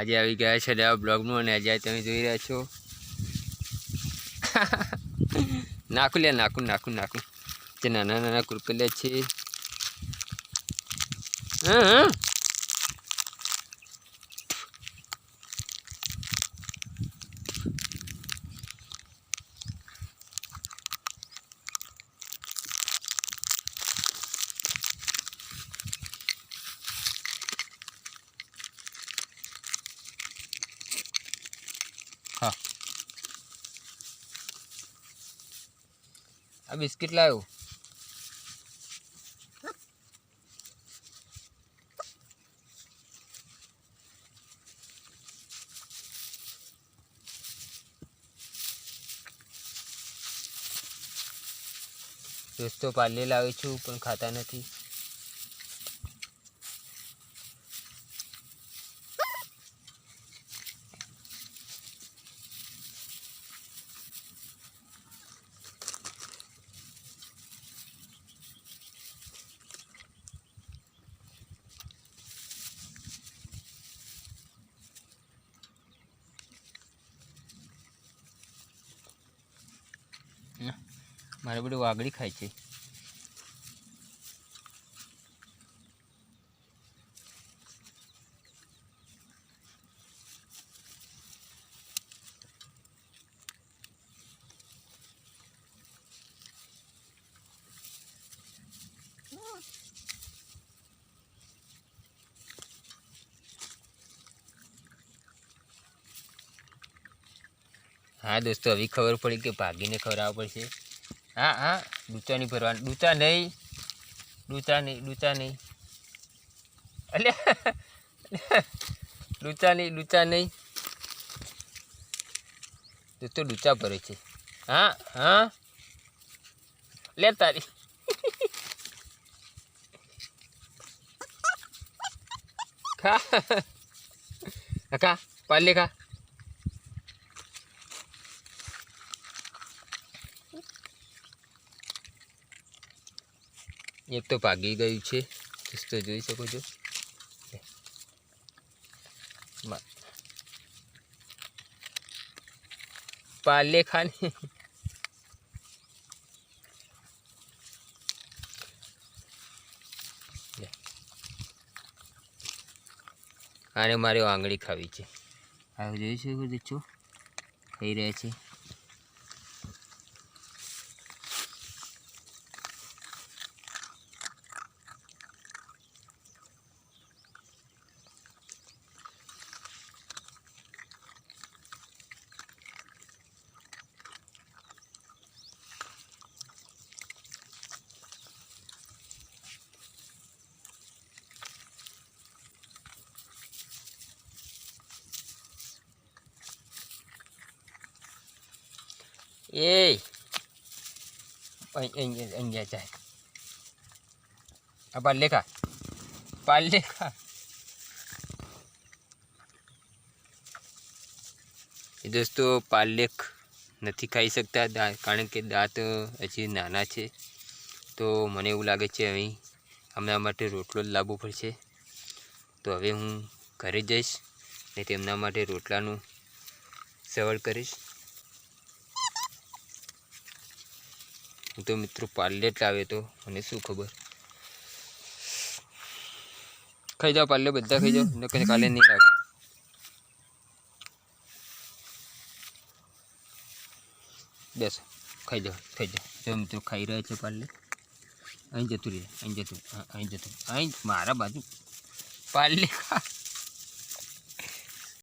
આજે આવી ગયા છે નવા બ્લોગનું અને આજે તમે જોઈ રહ્યા છો નાખું લે નાખું જે નાના નાના કુરકુરિયા છે હા આ બિસ્કિટ લાવ્યો દોસ્તો પાર્લે લાવી છું પણ ખાતા નથી મારે બધું વાગડી ખાય છે हाँ दोस्तों अभी खबर पड़ी कि भागी ने खवડાવવા પડશે हाँ हाँ डूचा नहीं भरवा डूचा नहीं अले डूचा नहीं दोस्तों डूचा भरे छे हाँ हाँ ले तारी खा खा पाले खा एक तो भागी गई है दोस्तों જોઈ શકો છો पाले खाने आने मारे आंगળી ખાવી છે આ જોઈ શકો છો ખાઈ રહ્યા છે ए अंजा जाए अब पाले खा दोस्तों पालेख नहीं खाई सकता कारण के दांत हजी नाना है तो मने एवं लगे अँ हमना माटे रोटलो लावવો પડશે तो हवे हूँ घरे जईश ने तेमना माटे रोटलाનું सवड़ करीश तो मित्रों पार्ले लावे तो मैंने शू खबर खाई जाओ पार्ले बदा खाई जाओ न कहीं काले नहीं लागे बस खाई जाओ जो मित्रों खाई रहे थे पार्ले अँ जतु रे अँ जतु मारा बाजू पार्ले खा